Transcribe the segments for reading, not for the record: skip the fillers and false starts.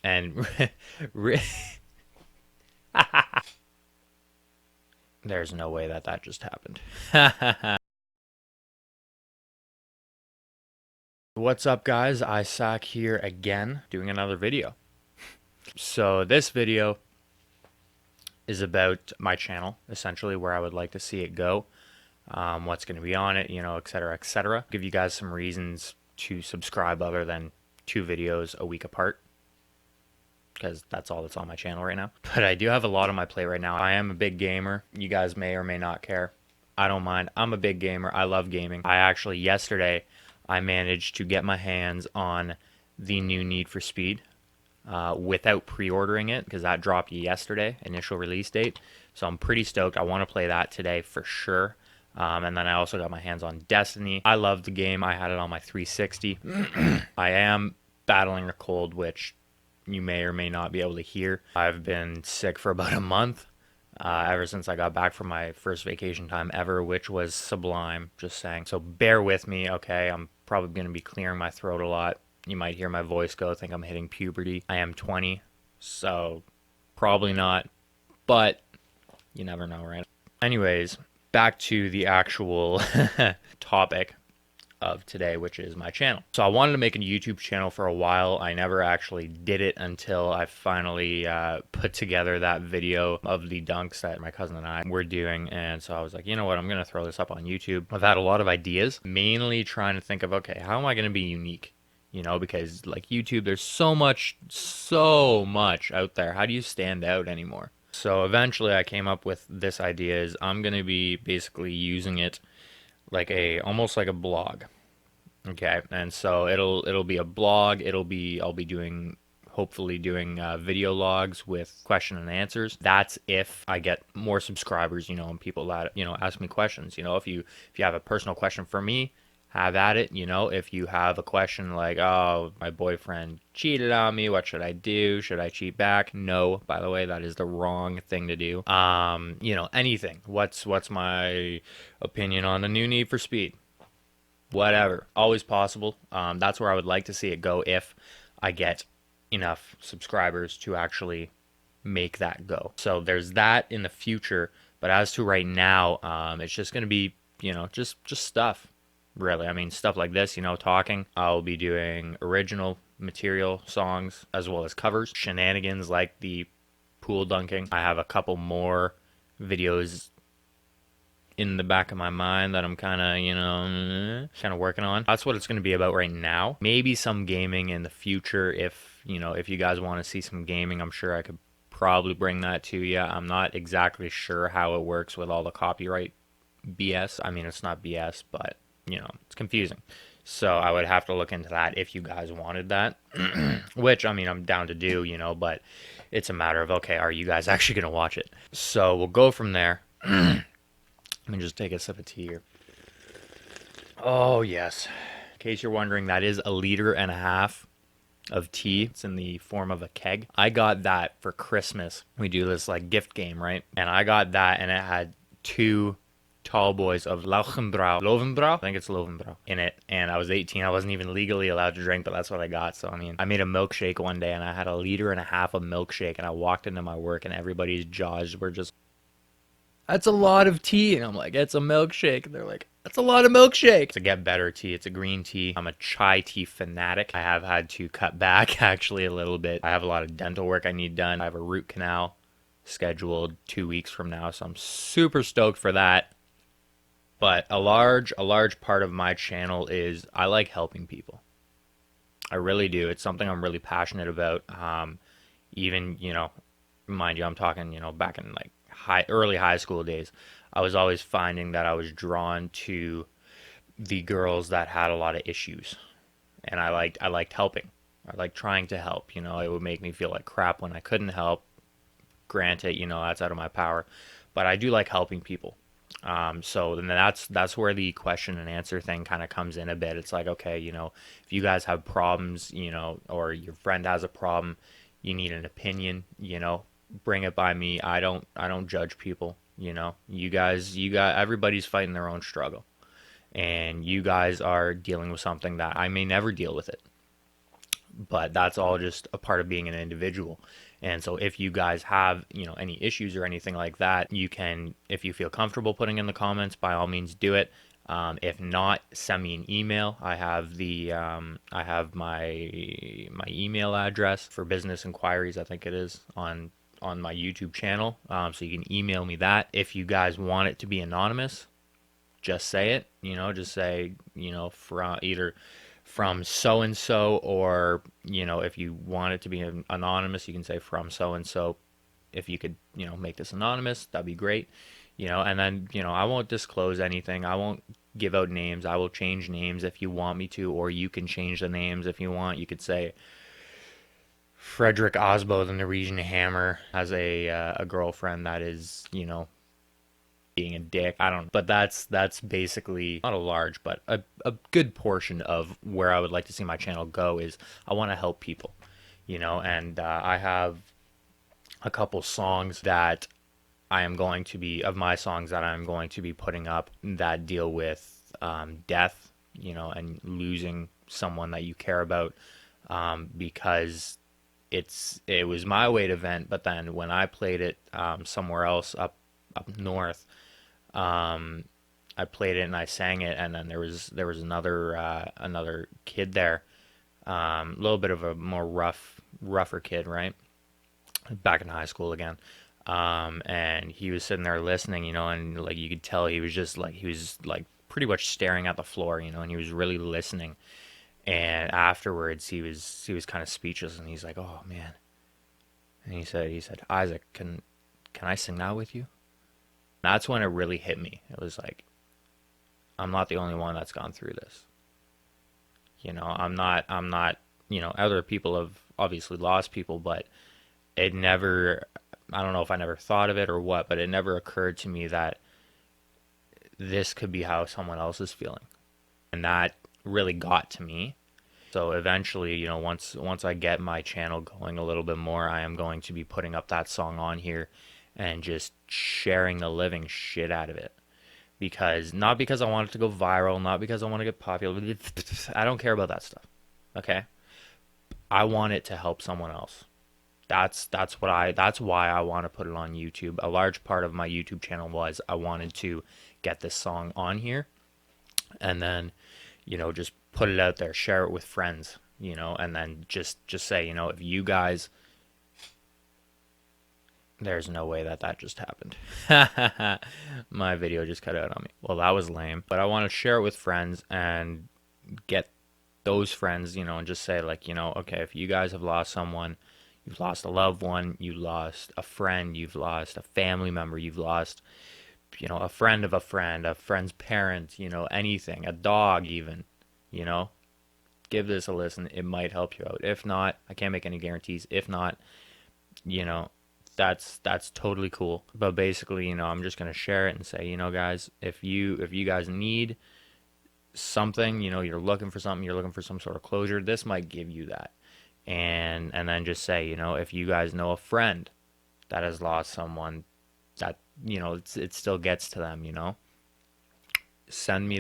And there's no way that that just happened. What's up, guys? Isaac here again, doing another video. So this video is about my channel, essentially where I would like to see it go, what's going to be on it, etc., etc. Give you guys some reasons to subscribe other than 2 videos a week apart, because that's all that's on my channel right now. But I do have a lot on my plate right now. I am a big gamer. You guys may or may not care. I don't mind. I'm a big gamer. I love gaming. Yesterday, I managed to get my hands on the new Need for Speed without pre-ordering it, because that dropped yesterday, initial release date. So I'm pretty stoked. I want to play that today for sure. And then I also got my hands on Destiny. I love the game. I had it on my 360. I am battling a cold, which you may or may not be able to hear. I've been sick for about a month, ever since I got back from my first vacation time ever, which was sublime, just saying. So bear with me, okay? I'm probably going to be clearing my throat a lot. You might hear my voice go, think I'm hitting puberty. I am 20, so probably not, but you never know, right? Anyways, back to the actual topic of today, which is my channel. So I wanted to make a YouTube channel for a while. I never actually did it until I finally put together that video of the dunks that my cousin and I were doing. And so I was like, you know what, I'm going to throw this up on YouTube. I've had a lot of ideas, mainly trying to think of, okay, how am I going to be unique? Because like YouTube, there's so much out there. How do you stand out anymore? So eventually I came up with this idea is I'm going to be basically using it like almost like a blog. Okay, and so it'll be a blog. I'll be doing, hopefully doing video logs with question and answers. That's if I get more subscribers, and people that ask me questions. If you have a personal question for me, have at it. If you have a question like, oh, my boyfriend cheated on me, what should I do? Should I cheat back? No, by the way, that is the wrong thing to do. Anything. What's my opinion on the new Need for Speed? Whatever, always possible. That's where I would like to see it go if I get enough subscribers to actually make that go. So there's that in the future, but as to right now, it's just going to be, just stuff, really. I mean, stuff like this, talking. I'll be doing original material songs as well as covers, shenanigans like the pool dunking. I have a couple more videos in the back of my mind that I'm kind of working on. That's what it's going to be about right now. Maybe some gaming in the future if you guys want to see some gaming. I'm sure I could probably bring that to you. I'm not exactly sure how it works with all the copyright BS. I mean, it's not BS, but it's confusing. So I would have to look into that if you guys wanted that, which, I mean, I'm down to do, but it's a matter of, okay, are you guys actually going to watch it? So we'll go from there. Let me just take a sip of tea here. Oh, yes. In case you're wondering, that is 1.5 liters of tea. It's in the form of a keg. I got that for Christmas. We do this like gift game, right? And I got that, and it had 2 tall boys of Lovenbrau, I think it's Lovenbrau, in it. And I was 18. I wasn't even legally allowed to drink, but that's what I got. So, I mean, I made a milkshake one day, and I had 1.5 liters of milkshake, and I walked into my work, and everybody's jaws were just, that's a lot of tea. And I'm like, it's a milkshake. And they're like, that's a lot of milkshake. To get better tea, it's a green tea. I'm a chai tea fanatic. I have had to cut back actually a little bit. I have a lot of dental work I need done. I have a root canal scheduled 2 weeks from now, so I'm super stoked for that. But a large part of my channel is I like helping people. I really do. It's something I'm really passionate about. Even, mind you, I'm talking, back in like early high school days, I was always finding that I was drawn to the girls that had a lot of issues, and I liked helping. I liked trying to help. It would make me feel like crap when I couldn't help. Granted, that's out of my power, but I do like helping people. So then that's where the question and answer thing kind of comes in a bit. It's like, okay, if you guys have problems, or your friend has a problem, you need an opinion, bring it by me. I don't judge people. You guys, everybody's fighting their own struggle, and you guys are dealing with something that I may never deal with it. but that's all just a part of being an individual. And so if you guys have, any issues or anything like that, you can, if you feel comfortable putting in the comments, by all means do it. If not, send me an email. I have my email address for business inquiries. I think it is on my YouTube channel. So you can email me that. If you guys want it to be anonymous, just say it. Just say, from either from so and so, or if you want it to be anonymous, you can say from so and so. If you could, make this anonymous, that'd be great. And then, I won't disclose anything. I won't give out names. I will change names if you want me to, or you can change the names if you want. You could say Frederick Osbo, the Norwegian Hammer, has a girlfriend that is, being a dick. I don't know. But that's basically not a large, but a good portion of where I would like to see my channel go. Is I want to help people, and I have a couple songs that I am going to be, of my songs that I'm going to be putting up, that deal with death, and losing someone that you care about, because it was my way to vent. But then when I played it somewhere else up north, I played it and I sang it, and then there was another kid there, a little bit of a more rougher kid, right? Back in high school again. And he was sitting there listening, and like you could tell he was pretty much staring at the floor, and he was really listening. And afterwards he was kind of speechless, and he's like, "Oh man." And he said, "Isaac, can I sing that with you?" That's when it really hit me. It was like, I'm not the only one that's gone through this. I'm not, other people have obviously lost people, but it never, I don't know if I never thought of it or what, but it never occurred to me that this could be how someone else is feeling. And that really got to me. So eventually, once I get my channel going a little bit more, I am going to be putting up that song on here and just sharing the living shit out of it. Not because I want it to go viral, not because I want to get popular. I don't care about that stuff. Okay? I want it to help someone else. That's why I want to put it on YouTube. A large part of my YouTube channel was I wanted to get this song on here, and then, just put it out there, share it with friends, and then just say, if you guys, there's no way that just happened. My video just cut out on me. Well, that was lame. But I want to share it with friends and get those friends, and just say, like, okay, if you guys have lost someone, you've lost a loved one, you lost a friend, you've lost a family member, you've lost, a friend of a friend's parent, anything, a dog even, give this a listen. It might help you out. If not, I can't make any guarantees. If not, you know, that's totally cool. But basically, I'm just gonna share it and say, guys, if you guys need something, you're looking for something, you're looking for some sort of closure, this might give you that. And then just say, if you guys know a friend that has lost someone, that it still gets to them, send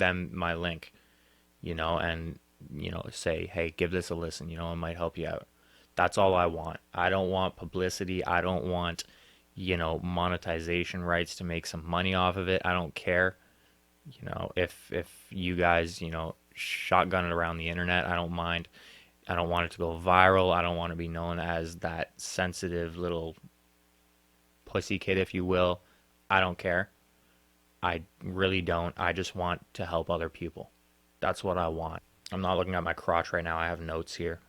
them my link, and say, hey, give this a listen, it might help you out. That's all I want. I don't want publicity. I don't want, monetization rights to make some money off of it. I don't care. If you guys, shotgun it around the internet, I don't mind. I don't want it to go viral. I don't want to be known as that sensitive little pussy kid, if you will. I don't care. I really don't. I just want to help other people. That's what I want. I'm not looking at my crotch right now. I have notes here.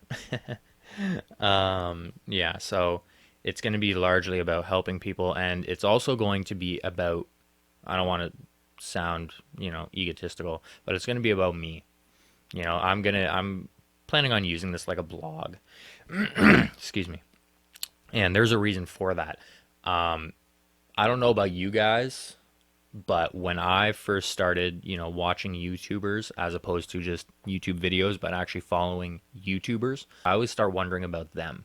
Yeah, so it's going to be largely about helping people, and it's also going to be about, I don't want to sound, egotistical, but it's going to be about me. I'm planning on using this like a blog. Excuse me. And there's a reason for that. I don't know about you guys, but when I first started, watching YouTubers as opposed to just YouTube videos, but actually following YouTubers, I always start wondering about them.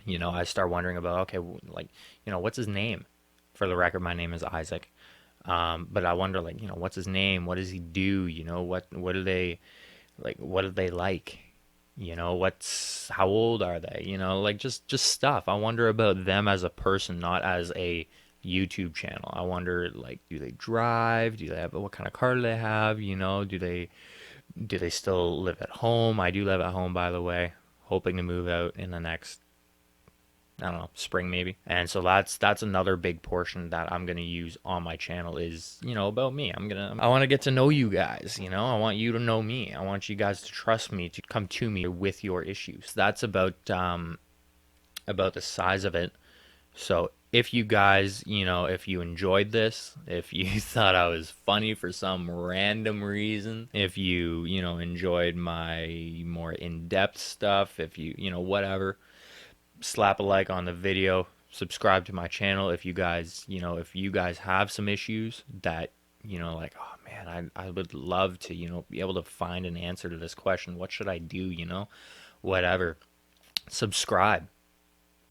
I start wondering about, okay, like, what's his name? For the record, my name is Isaac. But I wonder, like, what's his name? What does he do? What do they like? What do they like? You know, how old are they? You know, like just stuff. I wonder about them as a person, not as a YouTube channel. I wonder, like, do they drive? Do they have, what kind of car do they have? You know, do they still live at home? I do live at home, by the way. Hoping to move out in the next, I don't know, spring maybe. And so that's another big portion that I'm gonna use on my channel is, about me. I want to get to know you guys. I want you to know me. I want you guys to trust me, to come to me with your issues. That's about the size of it. So if you guys, if you enjoyed this, if you thought I was funny for some random reason, if you, enjoyed my more in-depth stuff, if whatever, slap a like on the video, subscribe to my channel if you guys, have some issues that, like, oh man, I would love to, be able to find an answer to this question. What should I do, whatever. Subscribe.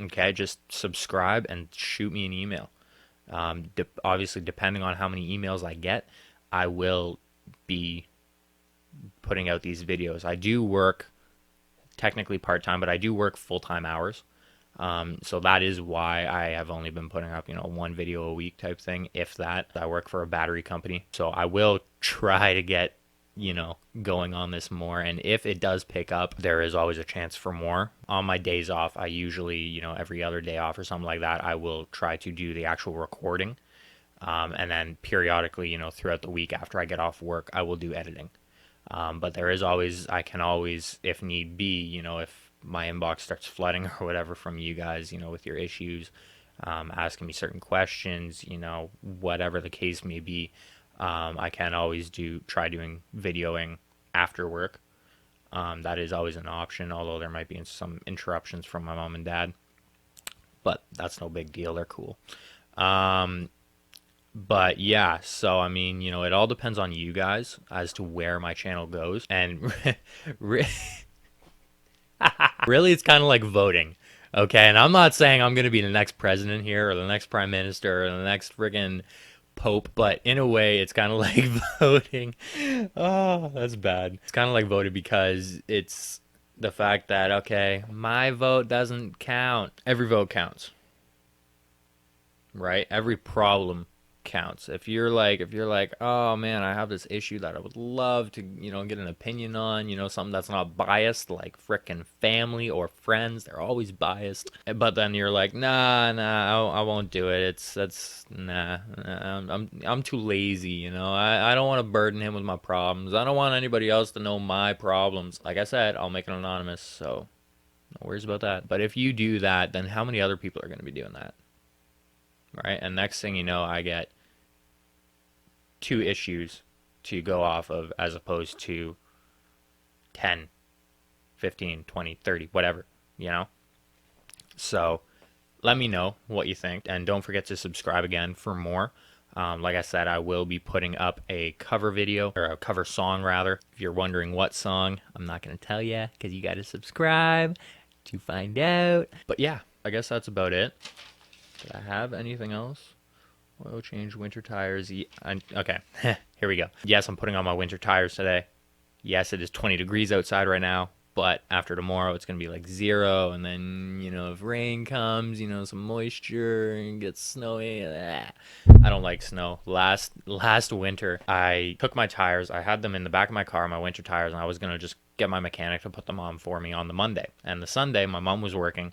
Okay, just subscribe and shoot me an email. Obviously, depending on how many emails I get, I will be putting out these videos. I do work technically part-time, but I do work full-time hours. So that is why I have only been putting up, one video a week type thing, if that. I work for a battery company, so I will try to get, going on this more. And if it does pick up, there is always a chance for more. On my days off, I usually, every other day off or something like that, I will try to do the actual recording. And then periodically, throughout the week after I get off work, I will do editing. But I can always, if need be, if my inbox starts flooding or whatever from you guys, with your issues, asking me certain questions, whatever the case may be, I can always try doing videoing after work. That is always an option, although there might be some interruptions from my mom and dad. But that's no big deal. They're cool. But yeah, so I mean, it all depends on you guys as to where my channel goes. And really, it's kind of like voting. Okay, and I'm not saying I'm going to be the next president here or the next prime minister or the next friggin' pope, but in a way, it's kind of like voting. Oh, that's bad. It's kind of like voting because it's the fact that, okay, my vote doesn't count. Every vote counts, right? Every problem counts. If you're like, oh man, I have this issue that I would love to, get an opinion on, something that's not biased, like frickin' family or friends, they're always biased. But then you're like, nah, I won't do it. I'm too lazy, I don't want to burden him with my problems. I don't want anybody else to know my problems. Like I said, I'll make it anonymous, so no worries about that. But if you do that, then how many other people are going to be doing that? Right? And next thing you know, I get 2 issues to go off of as opposed to 10, 15, 20, 30, whatever, So let me know what you think, and don't forget to subscribe again for more. Like I said, I will be putting up a cover video, or a cover song rather. If you're wondering what song, I'm not going to tell you because you got to subscribe to find out. But yeah, I guess that's about it. Did I have anything else? Oil change, winter tires. Okay, here we go. Yes, I'm putting on my winter tires today. Yes, it is 20 degrees outside right now, but after tomorrow it's going to be like 0, and then, if rain comes, some moisture, and gets snowy. I don't like snow. Last winter, I took my tires. I had them in the back of my car, my winter tires, and I was going to just get my mechanic to put them on for me on the Monday. And the Sunday, my mom was working,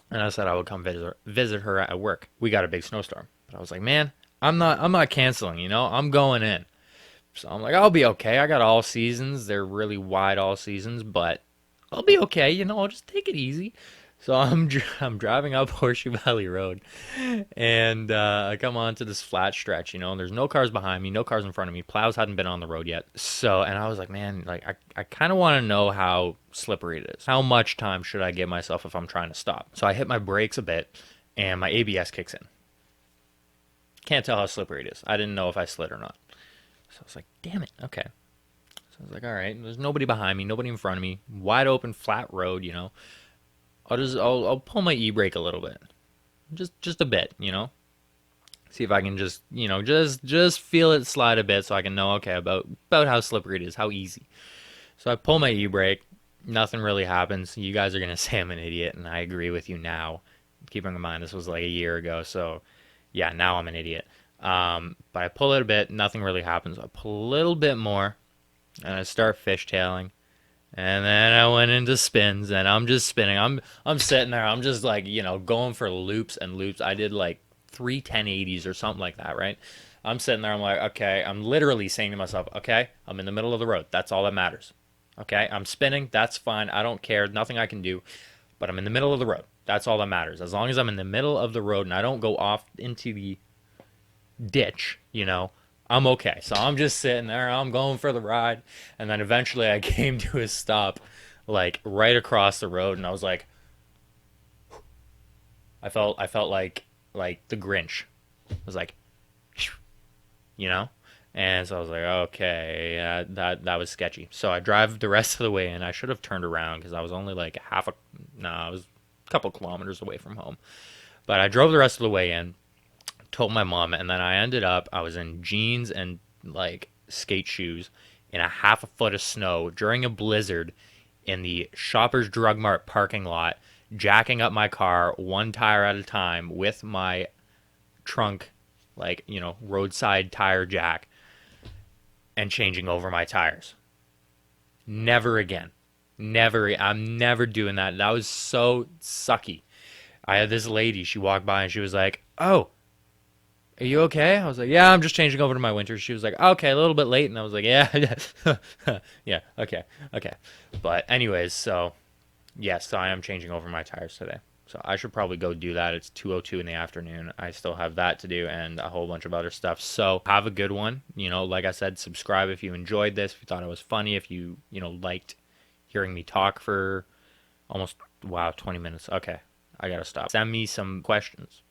and I said I would come visit her at work. We got a big snowstorm. But I was like, man, I'm not canceling, I'm going in. So I'm like, I'll be okay. I got all seasons. They're really wide all seasons, but I'll be okay, I'll just take it easy. So I'm driving up Horseshoe Valley Road, and I come onto this flat stretch, and there's no cars behind me, no cars in front of me. Plows hadn't been on the road yet. So, and I was like, man, like I kind of want to know how slippery it is. How much time should I give myself if I'm trying to stop? So I hit my brakes a bit, and my ABS kicks in. Can't tell how slippery it is. I didn't know if I slid or not. So I was like, damn it, okay. So I was like, all right, there's nobody behind me, nobody in front of me, wide open, flat road, I'll pull my e-brake a little bit, just a bit, see if I can just feel it slide a bit, so I can know, okay, about how slippery it is, how easy. So I pull my e-brake, nothing really happens. You guys are gonna say I'm an idiot, and I agree with you now. Keeping in mind this was like a year ago, so yeah, now I'm an idiot. But I pull it a bit, nothing really happens. I pull a little bit more, and I start fishtailing. And then I went into spins, and I'm just spinning. I'm sitting there. I'm just like, going for loops and loops. I did like three 1080s or something like that, right? I'm sitting there. I'm like, okay. I'm literally saying to myself, okay, I'm in the middle of the road. That's all that matters. Okay, I'm spinning. That's fine. I don't care. Nothing I can do. But I'm in the middle of the road. That's all that matters. As long as I'm in the middle of the road and I don't go off into the ditch, I'm okay. So I'm just sitting there, I'm going for the ride, and then eventually I came to a stop, like right across the road, and I was like, I felt like the Grinch. I was like, you know, and so I was like, okay, yeah, that was sketchy. So I drive the rest of the way, and I should have turned around because I was only like I was a couple kilometers away from home, but I drove the rest of the way in, told my mom, and then I was in jeans and like skate shoes in a half a foot of snow during a blizzard in the Shoppers Drug Mart parking lot, jacking up my car one tire at a time with my trunk, like, roadside tire jack, and changing over my tires. Never again. I'm never doing that. That was so sucky. I had this lady, she walked by and she was like, "Oh, are you okay?" I was like, "Yeah, I'm just changing over to my winter." She was like, "Okay, a little bit late." And I was like, "Yeah, yeah, okay, okay." But anyways, so yes, I am changing over my tires today. So I should probably go do that. It's 2:02 in the afternoon. I still have that to do and a whole bunch of other stuff. So have a good one. Like I said, subscribe if you enjoyed this, if you thought it was funny, if you, liked hearing me talk for almost, wow, 20 minutes. Okay, I gotta stop. Send me some questions,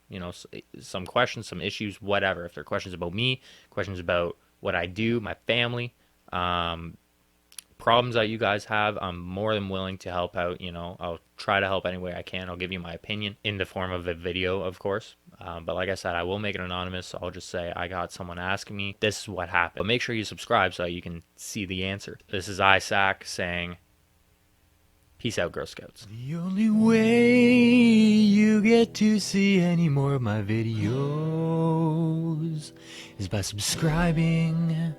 some questions, some issues, whatever. If they're questions about me, questions about what I do, my family, problems that you guys have, I'm more than willing to help out. I'll try to help any way I can. I'll give you my opinion in the form of a video, of course. But like I said, I will make it anonymous. So I'll just say I got someone asking me, this is what happened. But make sure you subscribe so you can see the answer. This is Isaac saying, peace out, Girl Scouts. The only way you get to see any more of my videos is by subscribing.